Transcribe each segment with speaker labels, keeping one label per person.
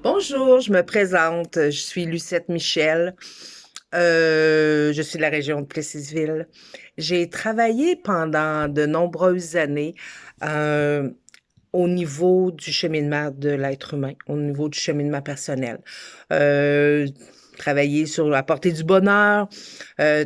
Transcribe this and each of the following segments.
Speaker 1: Bonjour, je me présente. Je suis Lucette Michel. Je suis de la région de Plessisville. J'ai travaillé pendant de nombreuses années euh, au niveau du cheminement de l'être humain, au niveau du cheminement personnel. Euh, Travailler sur apporter du bonheur,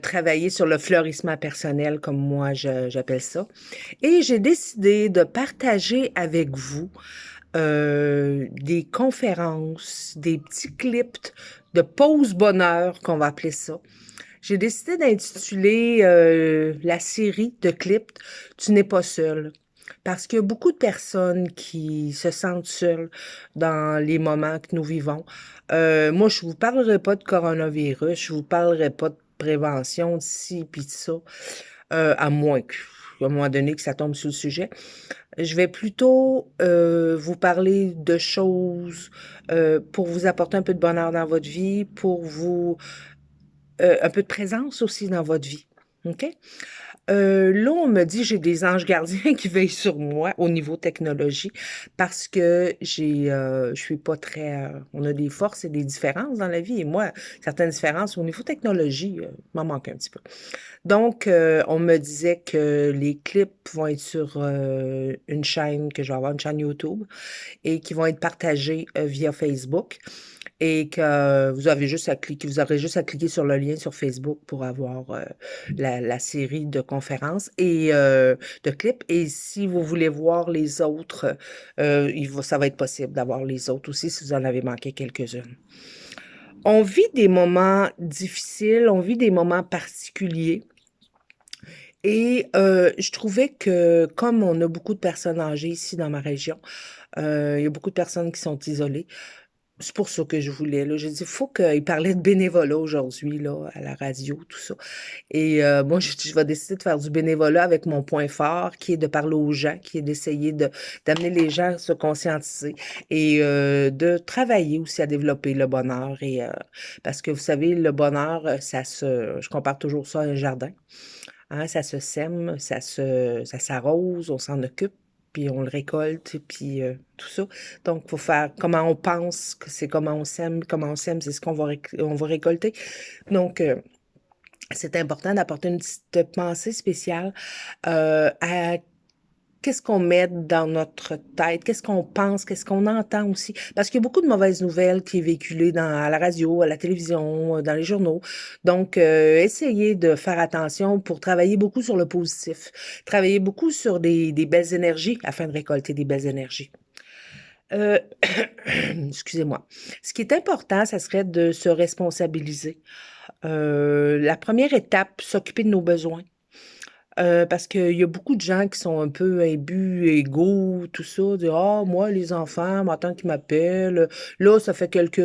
Speaker 1: travailler sur le fleurissement personnel, comme moi j'appelle ça. Et j'ai décidé de partager avec vous des conférences, des petits clips de pause bonheur, qu'on va appeler ça. J'ai décidé d'intituler la série de clips Tu n'es pas seul. Parce qu'il y a beaucoup de personnes qui se sentent seules dans les moments que nous vivons. Moi, je vous parlerai pas de coronavirus, je vous parlerai pas de prévention de ci puis de ça, à moins que, à un moment donné, que ça tombe sur le sujet. Je vais plutôt vous parler de choses pour vous apporter un peu de bonheur dans votre vie, pour vous un peu de présence aussi dans votre vie. OK? Là, on me dit j'ai des anges gardiens qui veillent sur moi au niveau technologie parce que je suis pas très, on a des forces et des différences dans la vie et moi, certaines différences au niveau technologie, m'en manque un petit peu. Donc, on me disait que les clips vont être sur une chaîne, que je vais avoir une chaîne YouTube et qui vont être partagés via Facebook et que vous avez juste à cliquer, vous aurez juste à cliquer sur le lien sur Facebook pour avoir la série de conférences et de clips. Et si vous voulez voir les autres, ça va être possible d'avoir les autres aussi si vous en avez manqué quelques-unes. On vit des moments difficiles, on vit des moments particuliers. Et je trouvais que comme on a beaucoup de personnes âgées ici dans ma région, il y a beaucoup de personnes qui sont isolées. C'est pour ça que je voulais, là. J'ai dit, il faut qu'il parlait de bénévolat aujourd'hui, là, à la radio, tout ça. Et moi, j'ai dit, je vais décider de faire du bénévolat avec mon point fort, qui est de parler aux gens, qui est d'essayer d'amener les gens à se conscientiser et de travailler aussi à développer le bonheur. Et parce que vous savez, le bonheur, je compare toujours ça à un jardin. Hein, ça se sème, ça s'arrose, on s'en occupe, puis on le récolte, puis tout ça. Donc, il faut faire comment on pense que c'est comment on sème, c'est ce on va récolter. Donc, c'est important d'apporter une petite pensée spéciale à qu'est-ce qu'on met dans notre tête, qu'est-ce qu'on pense, qu'est-ce qu'on entend aussi. Parce qu'il y a beaucoup de mauvaises nouvelles qui est véhiculées à la radio, à la télévision, dans les journaux. Donc, essayez de faire attention pour travailler beaucoup sur le positif. Travailler beaucoup sur des belles énergies afin de récolter des belles énergies. Euh, excusez-moi. Ce qui est important, ça serait de se responsabiliser. La première étape, s'occuper de nos besoins. Parce qu'il y a beaucoup de gens qui sont un peu imbus, égaux, tout ça, dire ah moi les enfants, m'attendent qu'ils m'appellent. Là, ça fait tu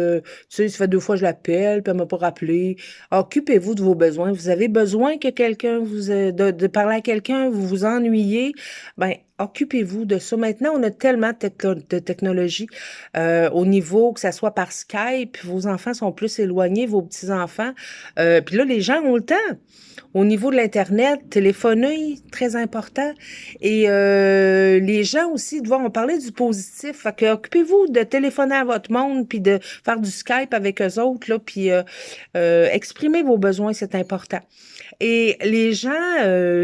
Speaker 1: sais, ça fait 2 fois que je l'appelle, puis elle m'a pas rappelé. Occupez-vous de vos besoins. Vous avez besoin que quelqu'un de parler à quelqu'un, vous vous ennuyez, ben occupez-vous de ça. Maintenant, on a tellement de technologie au niveau que ça soit par Skype, vos enfants sont plus éloignés, vos petits-enfants. Puis là, les gens ont le temps. Au niveau de l'Internet, téléphoner, très important. Et les gens aussi, on parlait du positif. Fait que occupez-vous de téléphoner à votre monde, puis de faire du Skype avec eux autres, là, puis exprimez vos besoins, c'est important. Et les gens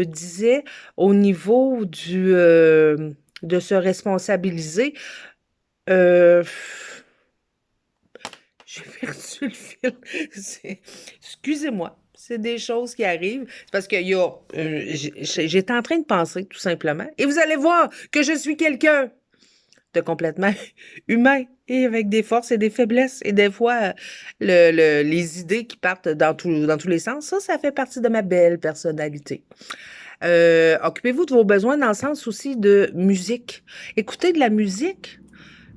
Speaker 1: disaient au niveau de se responsabiliser, euh, j'ai perdu le fil. Excusez-moi. C'est des choses qui arrivent. C'est parce que j'étais en train de penser, tout simplement. Et vous allez voir que je suis quelqu'un de complètement humain et avec des forces et des faiblesses. Et des fois, les idées qui partent dans tous les sens, ça fait partie de ma belle personnalité. Occupez-vous de vos besoins dans le sens aussi de musique. Écoutez de la musique.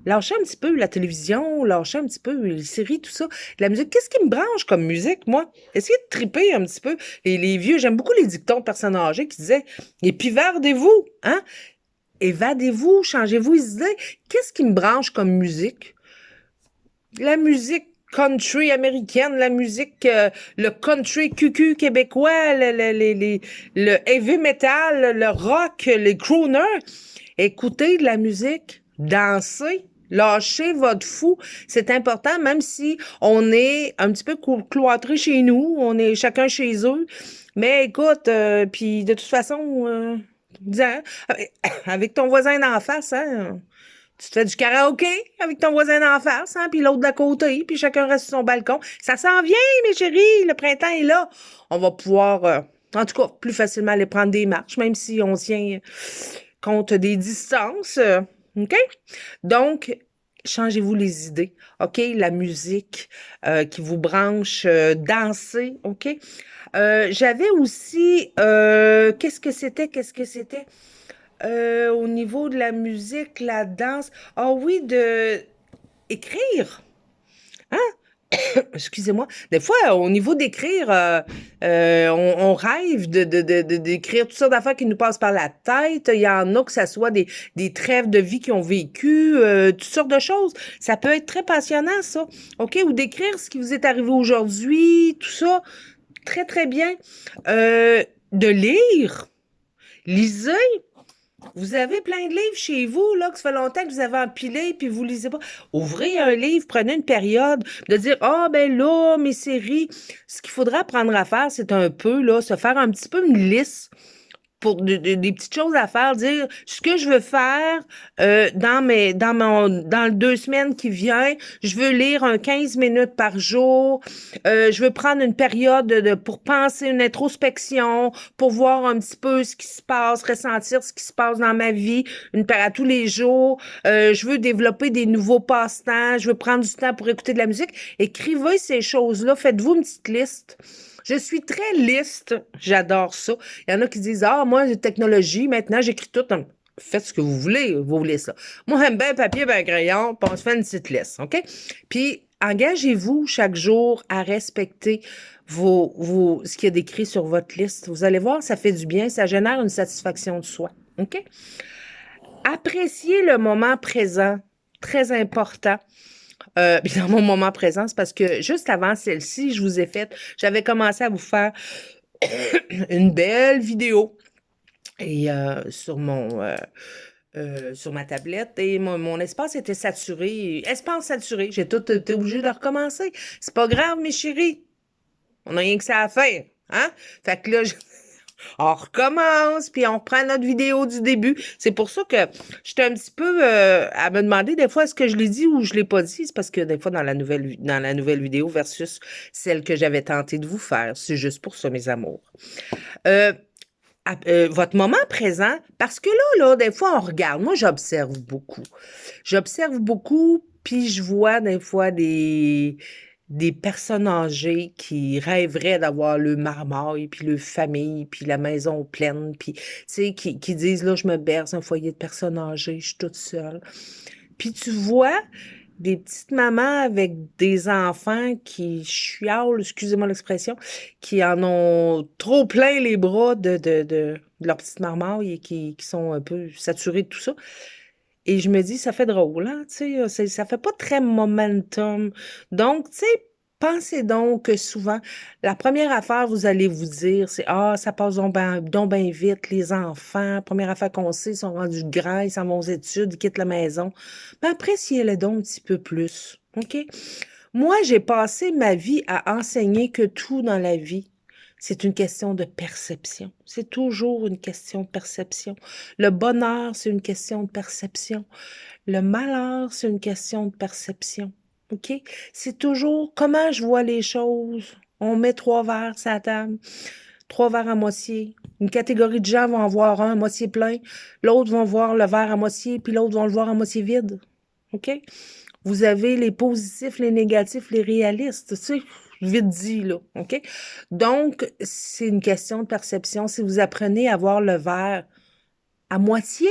Speaker 1: Lâchez un petit peu la télévision, lâchez un petit peu les séries, tout ça. La musique, qu'est-ce qui me branche comme musique, moi? Essayez de triper un petit peu. Les vieux, j'aime beaucoup les dictons de personnes âgées qui disaient « Épivardez-vous, hein? Évadez-vous, changez-vous les idées. » Qu'est-ce qui me branche comme musique? La musique country américaine, la musique, le country cucu québécois, le heavy metal, le rock, les crooners. Écoutez de la musique, dansez. Lâchez votre fou, c'est important, même si on est un petit peu cloîtré chez nous, on est chacun chez eux. Mais écoute, puis de toute façon, disant, avec ton voisin d'en face, hein, tu te fais du karaoké avec ton voisin d'en face, hein, puis l'autre d'à côté, puis chacun reste sur son balcon. Ça s'en vient, mes chéris, le printemps est là. On va pouvoir, en tout cas, plus facilement aller prendre des marches, même si on tient compte des distances. OK? Donc, changez-vous les idées, OK? La musique qui vous branche, danser, OK? J'avais aussi, qu'est-ce que c'était? Au niveau de la musique, la danse, ah oui, de écrire, hein? Excusez-moi. Des fois, au niveau d'écrire, on rêve d'écrire toutes sortes d'affaires qui nous passent par la tête. Il y en a que ça soit des trêves de vie qu'ils ont vécu, toutes sortes de choses. Ça peut être très passionnant, ça. OK? Ou d'écrire ce qui vous est arrivé aujourd'hui, tout ça. Très, très bien. De lire. Lisez. Vous avez plein de livres chez vous, là, que ça fait longtemps que vous avez empilé, puis vous lisez pas. Ouvrez un livre, prenez une période, de dire, ah, ben là, mes séries. Ce qu'il faudra apprendre à faire, c'est un peu, là, se faire un petit peu une liste pour des petites choses à faire, dire ce que je veux faire dans les 2 semaines qui viennent. Je veux lire 15 minutes par jour. Je veux prendre une période pour penser, une introspection, pour voir un petit peu ce qui se passe, ressentir ce qui se passe dans ma vie, à tous les jours. Je veux développer des nouveaux passe-temps. Je veux prendre du temps pour écouter de la musique. Écrivez ces choses-là. Faites-vous une petite liste. Je suis très liste. J'adore ça. Il y en a qui disent, ah, moi, j'ai technologie, maintenant, j'écris tout. Faites ce que vous voulez, vous voulez ça. Moi, j'aime bien papier, bien crayon, puis on se fait une petite liste, OK? Puis, engagez-vous chaque jour à respecter ce qu'il y a décrit sur votre liste. Vous allez voir, ça fait du bien, ça génère une satisfaction de soi, OK? Appréciez le moment présent, très important. Dans mon moment présent, c'est parce que juste avant celle-ci, j'avais commencé à vous faire une belle vidéo et sur ma tablette et mon espace était saturé. Espace saturé. J'ai tout été obligée de recommencer. C'est pas grave, mes chéris. On n'a rien que ça à faire. Hein? Fait que là, on recommence, puis on reprend notre vidéo du début. C'est pour ça que j'étais un petit peu à me demander des fois est-ce que je l'ai dit ou je l'ai pas dit. C'est parce que des fois dans la nouvelle vidéo versus celle que j'avais tenté de vous faire. C'est juste pour ça, mes amours. Euh, Votre moment présent, parce que là, des fois, on regarde. Moi, j'observe beaucoup. J'observe beaucoup, puis je vois des fois des personnes âgées qui rêveraient d'avoir le marmaille, puis le famille, puis la maison pleine, puis, tu sais, qui disent, là, je me berce un foyer de personnes âgées, je suis toute seule. Puis tu vois des petites mamans avec des enfants qui chialent, excusez-moi l'expression, qui en ont trop plein les bras de leur petite marmaille et qui sont un peu saturés de tout ça. Et je me dis, ça fait drôle, hein, tu sais, ça fait pas très momentum. Donc, tu sais, pensez donc que souvent, la première affaire, vous allez vous dire, c'est, ah, ça passe donc ben vite, les enfants, première affaire qu'on sait, ils sont rendus grands, ils s'en vont aux études, ils quittent la maison. Mais appréciez-le donc un petit peu plus, OK? Moi, j'ai passé ma vie à enseigner que tout dans la vie, c'est une question de perception. C'est toujours une question de perception. Le bonheur, c'est une question de perception. Le malheur, c'est une question de perception. OK? C'est toujours comment je vois les choses. On met 3 verres sur la table, 3 verres à moitié. Une catégorie de gens vont en voir un à moitié plein, l'autre vont voir le verre à moitié, puis l'autre vont le voir à moitié vide. OK? Vous avez les positifs, les négatifs, les réalistes, tu sais, vite dit, là, OK? Donc, c'est une question de perception. Si vous apprenez à voir le verre à moitié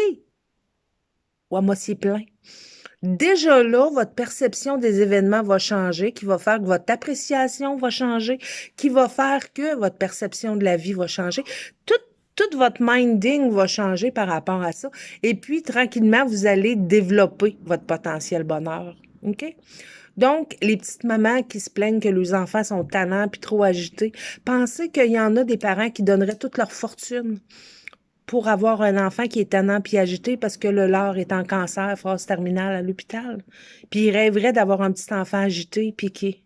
Speaker 1: ou à moitié plein, déjà là, votre perception des événements va changer, qui va faire que votre appréciation va changer, qui va faire que votre perception de la vie va changer. Tout votre minding va changer par rapport à ça. Et puis, tranquillement, vous allez développer votre potentiel bonheur. OK? Donc, les petites mamans qui se plaignent que leurs enfants sont tannants puis trop agités, pensez qu'il y en a des parents qui donneraient toute leur fortune pour avoir un enfant qui est tannant puis agité parce que le leur est en cancer, phase terminale à l'hôpital. Puis il rêverait d'avoir un petit enfant agité puis qui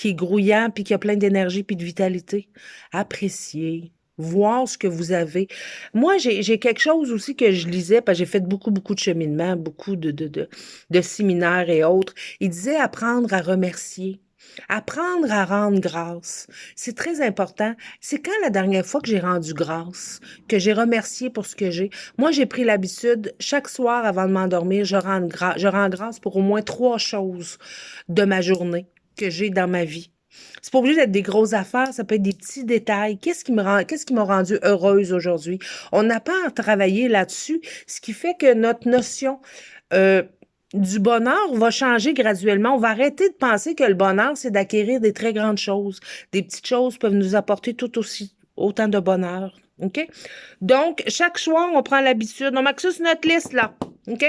Speaker 1: est grouillant puis qui a plein d'énergie puis de vitalité. Apprécier, voir ce que vous avez. Moi, j'ai quelque chose aussi que je lisais, parce que j'ai fait beaucoup, beaucoup de cheminement, beaucoup de séminaires et autres. Il disait apprendre à remercier. Apprendre à rendre grâce. C'est très important. C'est quand la dernière fois que j'ai rendu grâce, que j'ai remercié pour ce que j'ai. Moi, j'ai pris l'habitude, chaque soir avant de m'endormir, je rends grâce pour au moins 3 choses de ma journée que j'ai dans ma vie. C'est pas obligé d'être des grosses affaires, ça peut être des petits détails. Qu'est-ce qui m'a rendue heureuse aujourd'hui? On apprend à travailler là-dessus, ce qui fait que notre notion euh, du bonheur va changer graduellement. On va arrêter de penser que le bonheur, c'est d'acquérir des très grandes choses. Des petites choses peuvent nous apporter tout aussi autant de bonheur. OK? Donc, chaque soir, on prend l'habitude. On marque ça sur notre liste, là. OK?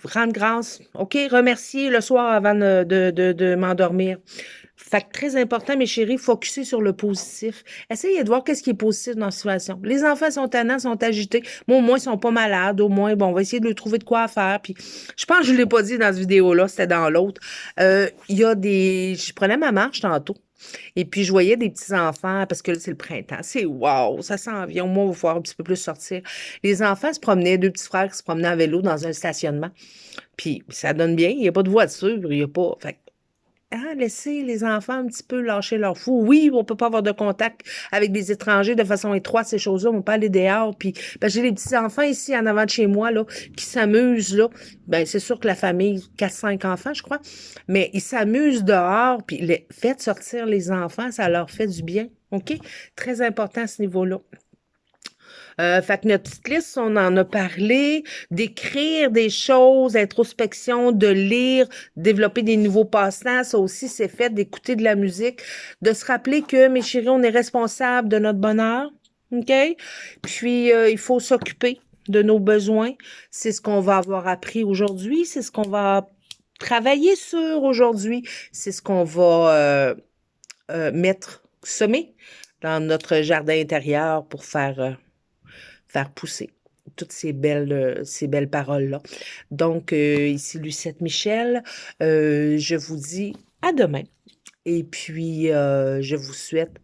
Speaker 1: Rendre grâce. OK? Remercier le soir avant de m'endormir. Fait que très important, mes chéris, focuser sur le positif. Essayez de voir qu'est-ce qui est positif dans la situation. Les enfants sont tannants, sont agités. Moi, au moins, ils sont pas malades. Au moins, bon, on va essayer de leur trouver de quoi faire. Puis, je pense que je ne l'ai pas dit dans cette vidéo-là, c'était dans l'autre. Il y a des... Je prenais ma marche tantôt. Et puis, je voyais des petits-enfants, parce que là, c'est le printemps. C'est wow, ça s'en vient. Au moins, on va pouvoir un petit peu plus sortir. Les enfants se promenaient, deux petits frères qui se promenaient en vélo dans un stationnement. Puis, ça donne bien. Il n'y a pas de voiture, il n'y a pas... Fait laisser les enfants un petit peu lâcher leur fou. Oui, on peut pas avoir de contact avec des étrangers de façon étroite, ces choses-là. On peut pas aller dehors. Puis, ben, j'ai les petits-enfants ici en avant de chez moi, là, qui s'amusent, là. Ben, c'est sûr que la famille, 4-5 enfants, je crois, mais ils s'amusent dehors. Puis, faites sortir les enfants, ça leur fait du bien. OK? Très important à ce niveau-là. Fait que notre petite liste, on en a parlé, d'écrire des choses, introspection, de lire, développer des nouveaux passe-temps, ça aussi c'est fait, d'écouter de la musique, de se rappeler que, mes chéris, on est responsable de notre bonheur, OK? Puis, il faut s'occuper de nos besoins. C'est ce qu'on va avoir appris aujourd'hui, c'est ce qu'on va travailler sur aujourd'hui, c'est ce qu'on va semer dans notre jardin intérieur pour faire pousser toutes ces belles paroles-là. Donc, ici Lucette Michel, je vous dis à demain. Et puis, je vous souhaite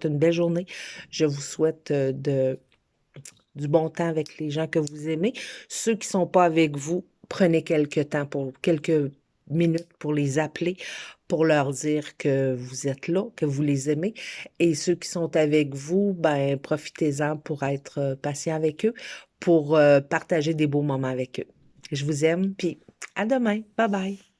Speaker 1: une belle journée. Je vous souhaite du bon temps avec les gens que vous aimez. Ceux qui ne sont pas avec vous, prenez quelques minutes pour les appeler, pour leur dire que vous êtes là, que vous les aimez. Et ceux qui sont avec vous, ben, profitez-en pour être patient avec eux, pour partager des beaux moments avec eux. Je vous aime, puis à demain. Bye bye.